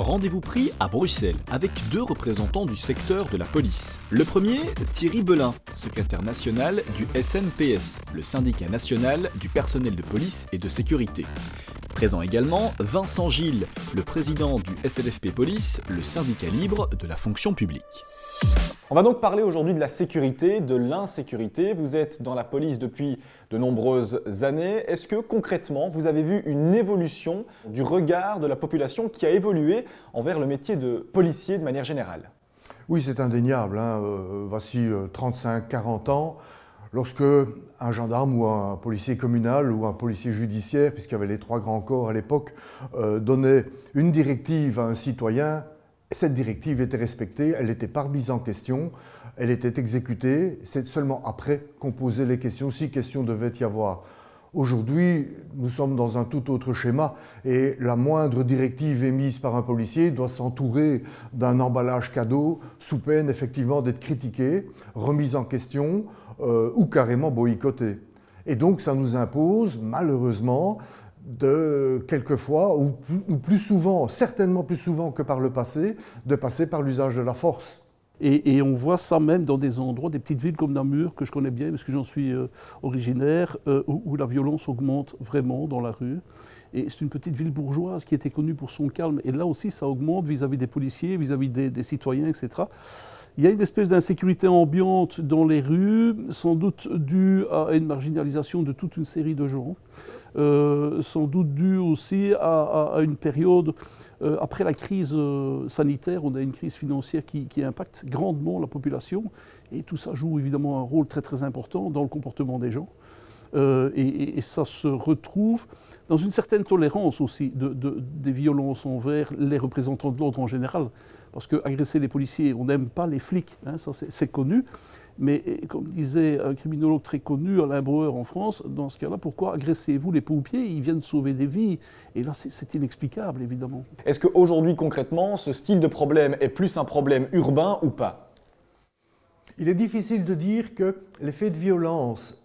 Rendez-vous pris à Bruxelles avec deux représentants du secteur de la police. Le premier, Thierry Belin, secrétaire national du SNPS, le syndicat national du personnel de police et de sécurité. Présent également Vincent Gilles, le président du SLFP Police, le syndicat libre de la fonction publique. On va donc parler aujourd'hui de la sécurité, de l'insécurité. Vous êtes dans la police depuis de nombreuses années. Est-ce que concrètement, vous avez vu une évolution du regard de la population qui a évolué envers le métier de policier de manière générale? Oui, c'est indéniable. Voici 35-40 ans, lorsque un gendarme ou un policier communal ou un policier judiciaire, puisqu'il y avait les trois grands corps à l'époque, donnait une directive à un citoyen, cette directive était respectée, elle n'était pas remise en question, elle était exécutée. C'est seulement après qu'on posait les questions, si question devait y avoir. Aujourd'hui, nous sommes dans un tout autre schéma et la moindre directive émise par un policier doit s'entourer d'un emballage cadeau sous peine effectivement d'être critiquée, remise en question ou carrément boycottée. Et donc ça nous impose malheureusement de quelquefois, ou plus souvent, certainement plus souvent que par le passé, de passer par l'usage de la force. Et on voit ça même dans des endroits, des petites villes comme Namur, que je connais bien parce que j'en suis originaire, où la violence augmente vraiment dans la rue. Et c'est une petite ville bourgeoise qui était connue pour son calme. Et là aussi, ça augmente vis-à-vis des policiers, vis-à-vis des citoyens, etc. Il y a une espèce d'insécurité ambiante dans les rues, sans doute due à une marginalisation de toute une série de gens, sans doute due aussi à une période, après la crise sanitaire, on a une crise financière qui impacte grandement la population, et tout ça joue évidemment un rôle très très important dans le comportement des gens. Et ça se retrouve dans une certaine tolérance aussi des violences envers les représentants de l'ordre en général. Parce qu'agresser les policiers, on n'aime pas les flics, hein, ça c'est connu. Mais comme disait un criminologue très connu, Alain Brouwer en France, dans ce cas-là, pourquoi agressez-vous les pompiers? Ils viennent sauver des vies. Et là, c'est inexplicable, évidemment. Est-ce qu'aujourd'hui, concrètement, ce style de problème est plus un problème urbain ou pas? Il est difficile de dire que les faits de violence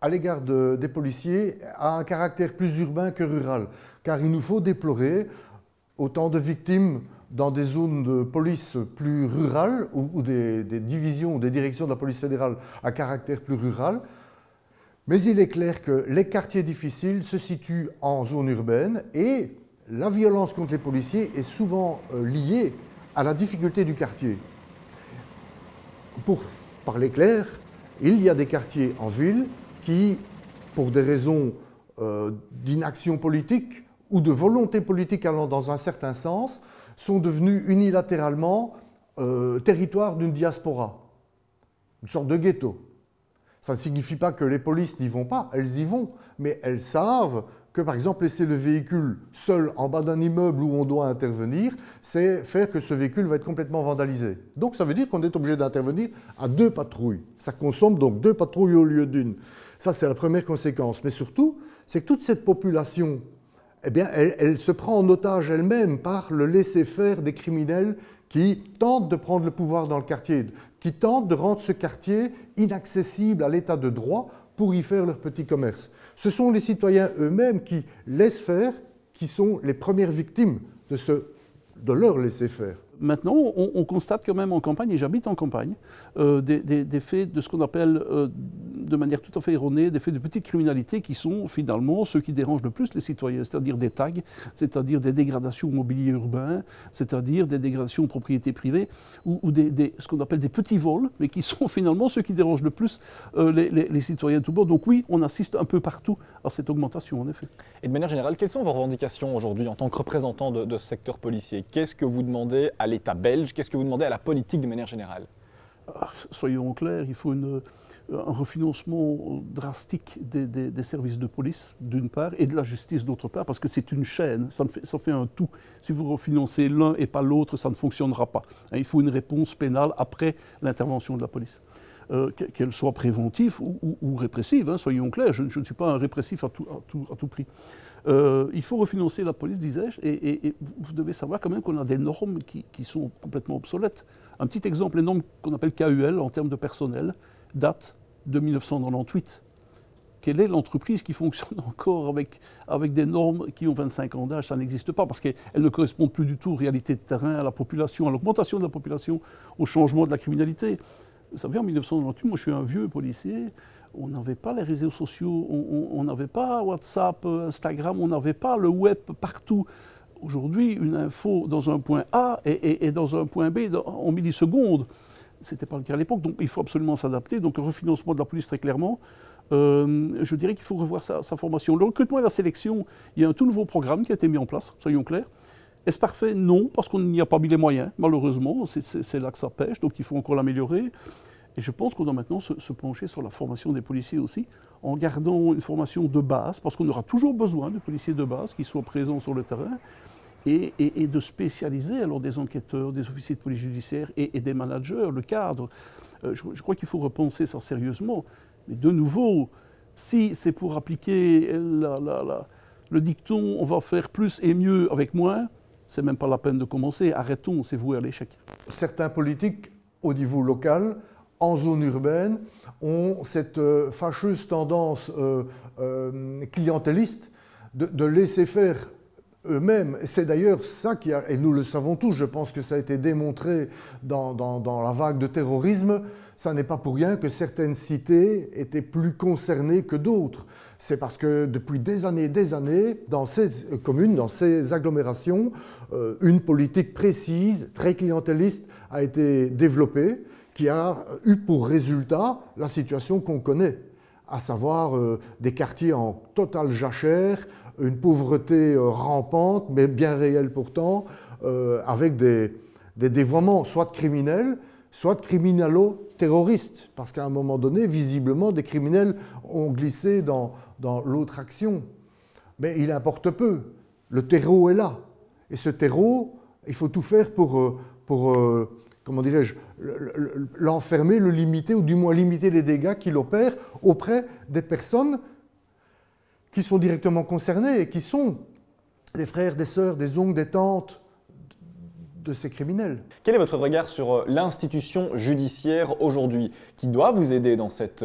à l'égard des policiers a un caractère plus urbain que rural, car il nous faut déplorer autant de victimes dans des zones de police plus rurales ou des divisions ou des directions de la police fédérale à caractère plus rural. Mais il est clair que les quartiers difficiles se situent en zone urbaine et la violence contre les policiers est souvent liée à la difficulté du quartier. Pour parler clair, il y a des quartiers en ville qui, pour des raisons d'inaction politique ou de volonté politique allant dans un certain sens, sont devenus unilatéralement territoire d'une diaspora, une sorte de ghetto. Ça ne signifie pas que les polices n'y vont pas, elles y vont, mais elles savent que, par exemple, laisser le véhicule seul en bas d'un immeuble où on doit intervenir, c'est faire que ce véhicule va être complètement vandalisé. Donc ça veut dire qu'on est obligé d'intervenir à 2 patrouilles. Ça consomme donc 2 patrouilles au lieu d'une. Ça, c'est la première conséquence. Mais surtout, c'est que toute cette population, eh bien, elle se prend en otage elle-même par le laisser-faire des criminels qui tentent de prendre le pouvoir dans le quartier, qui tentent de rendre ce quartier inaccessible à l'état de droit pour y faire leur petit commerce. Ce sont les citoyens eux-mêmes qui laissent faire, qui sont les premières victimes de leur laisser-faire. Maintenant, on constate quand même en campagne, et j'habite en campagne, des faits de ce qu'on appelle, de manière tout à fait erronée, des faits de petite criminalité qui sont finalement ceux qui dérangent le plus les citoyens, c'est-à-dire des tags, c'est-à-dire des dégradations au mobilier urbain, c'est-à-dire des dégradations aux propriétés privées, ou ce qu'on appelle des petits vols, mais qui sont finalement ceux qui dérangent le plus les citoyens de tout bord. Donc oui, on assiste un peu partout à cette augmentation, en effet. Et de manière générale, quelles sont vos revendications aujourd'hui en tant que représentant de ce secteur policier? Qu'est-ce que vous demandez à l'État belge? Qu'est-ce que vous demandez à la politique de manière générale? Soyons clairs, il faut un refinancement drastique des services de police, d'une part, et de la justice, d'autre part, parce que c'est une chaîne, ça fait un tout. Si vous refinancez l'un et pas l'autre, ça ne fonctionnera pas. Il faut une réponse pénale après l'intervention de la police. Qu'elle soit préventive ou répressive, hein, soyons clairs, je ne suis pas un répressif à tout prix. Il faut refinancer la police, disais-je, et vous devez savoir quand même qu'on a des normes qui sont complètement obsolètes. Un petit exemple, les normes qu'on appelle KUL en termes de personnel datent de 1998. quelle est l'entreprise qui fonctionne encore avec des normes qui ont 25 ans d'âge? Ça n'existe pas, parce qu'elles ne correspondent plus du tout aux réalités de terrain, à la population, à l'augmentation de la population, au changement de la criminalité. Vous savez, en 1998, moi je suis un vieux policier, on n'avait pas les réseaux sociaux, on n'avait pas WhatsApp, Instagram, on n'avait pas le web partout. Aujourd'hui, une info dans un point A et dans un point B en millisecondes. Ce n'était pas le cas à l'époque, donc il faut absolument s'adapter. Donc le refinancement de la police, très clairement, je dirais qu'il faut revoir sa formation. Le recrutement et la sélection, il y a un tout nouveau programme qui a été mis en place, soyons clairs. Est-ce parfait? Non, parce qu'on n'y a pas mis les moyens, malheureusement. C'est là que ça pêche, donc il faut encore l'améliorer. Et je pense qu'on doit maintenant se pencher sur la formation des policiers aussi, en gardant une formation de base, parce qu'on aura toujours besoin de policiers de base qui soient présents sur le terrain, et de spécialiser alors des enquêteurs, des officiers de police judiciaire et des managers, le cadre. Je crois qu'il faut repenser ça sérieusement. Mais de nouveau, si c'est pour appliquer le dicton « on va faire plus et mieux avec moins », c'est même pas la peine de commencer. Arrêtons, c'est voué à l'échec. Certains politiques, au niveau local, en zone urbaine, ont cette fâcheuse tendance clientéliste de laisser faire eux-mêmes. C'est d'ailleurs ça qui a, et nous le savons tous, je pense que ça a été démontré dans la vague de terrorisme, ça n'est pas pour rien que certaines cités étaient plus concernées que d'autres. C'est parce que depuis des années, dans ces communes, dans ces agglomérations, une politique précise, très clientéliste, a été développée, qui a eu pour résultat la situation qu'on connaît, à savoir des quartiers en totale jachère, une pauvreté rampante, mais bien réelle pourtant, avec des dévoiements soit de criminels, soit de criminalo-terroristes, parce qu'à un moment donné, visiblement, des criminels ont glissé dans l'autre action. Mais il importe peu, le terreau est là. Et ce terreau, il faut tout faire pour comment dirais-je, l'enfermer, le limiter, ou du moins limiter les dégâts qu'il opère auprès des personnes qui sont directement concernées et qui sont des frères, des sœurs, des oncles, des tantes de ces criminels. Quel est votre regard sur l'institution judiciaire aujourd'hui, qui doit vous aider dans cette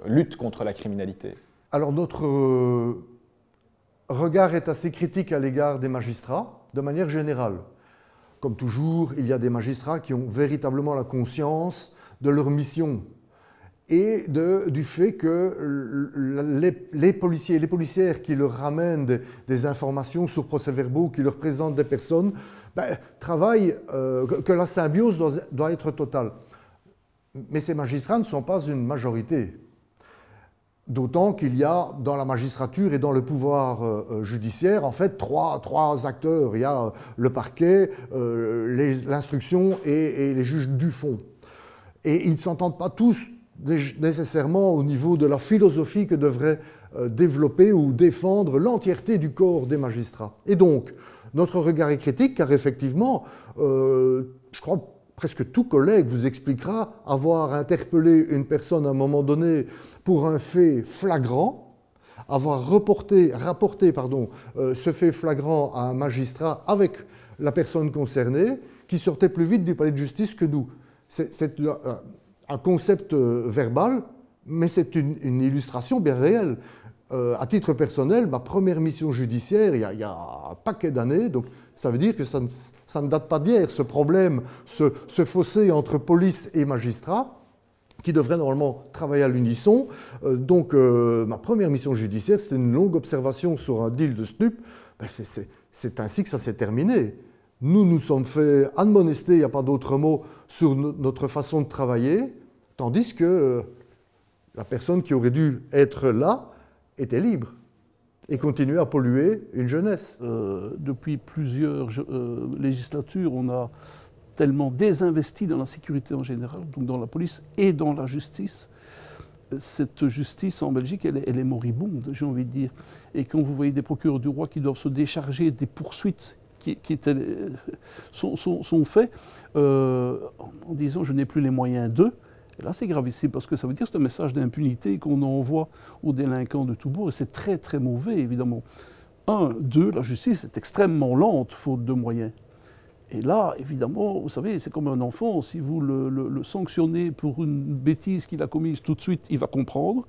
lutte contre la criminalité? Alors notre regard est assez critique à l'égard des magistrats, de manière générale. Comme toujours, il y a des magistrats qui ont véritablement la conscience de leur mission et du fait que les policiers et les policières qui leur ramènent des informations sur procès-verbaux, qui leur présentent des personnes, travaillent, que la symbiose doit être totale. Mais ces magistrats ne sont pas une majorité. D'autant qu'il y a dans la magistrature et dans le pouvoir judiciaire, en fait, trois acteurs. Il y a le parquet, l'instruction et les juges du fond. Et ils ne s'entendent pas tous nécessairement au niveau de la philosophie que devrait développer ou défendre l'entièreté du corps des magistrats. Et donc, notre regard est critique, car effectivement, je crois presque tout collègue vous expliquera avoir interpellé une personne à un moment donné pour un fait flagrant, avoir rapporté ce fait flagrant à un magistrat avec la personne concernée, qui sortait plus vite du palais de justice que nous. C'est un concept verbal, mais c'est une illustration bien réelle. À titre personnel, ma première mission judiciaire, il y a un paquet d'années, donc ça veut dire que ça ne date pas d'hier, ce problème, ce fossé entre police et magistrat, qui devrait normalement travailler à l'unisson. Ma première mission judiciaire, c'était une longue observation sur un deal de stup. C'est ainsi que ça s'est terminé. Nous sommes fait admonester, il n'y a pas d'autre mot, sur notre façon de travailler, tandis que la personne qui aurait dû être là était libre et continuait à polluer une jeunesse. Depuis plusieurs législatures, on a tellement désinvesti dans la sécurité en général, donc dans la police et dans la justice. Cette justice en Belgique, elle est moribonde, j'ai envie de dire. Et quand vous voyez des procureurs du roi qui doivent se décharger des poursuites qui sont faites en disant « je n'ai plus les moyens d'eux », et là, c'est gravissime, parce que ça veut dire que c'est un message d'impunité qu'on envoie aux délinquants de tous bords, et c'est très, très mauvais, évidemment. 1, 2, la justice est extrêmement lente, faute de moyens. Et là, évidemment, vous savez, c'est comme un enfant, si vous le sanctionnez pour une bêtise qu'il a commise tout de suite, il va comprendre.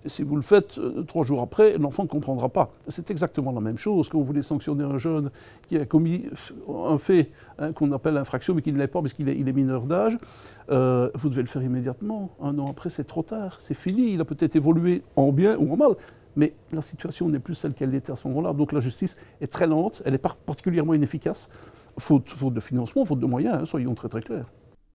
si vous le faites 3 jours après, l'enfant ne comprendra pas. C'est exactement la même chose. Quand vous voulez sanctionner un jeune qui a commis un fait qu'on appelle infraction, mais qui ne l'est pas parce qu'il est mineur d'âge, vous devez le faire immédiatement. 1 an après, c'est trop tard, c'est fini. Il a peut-être évolué en bien ou en mal, mais la situation n'est plus celle qu'elle était à ce moment-là. Donc la justice est très lente, elle est particulièrement inefficace, faute de financement, faute de moyens, soyons très très clairs.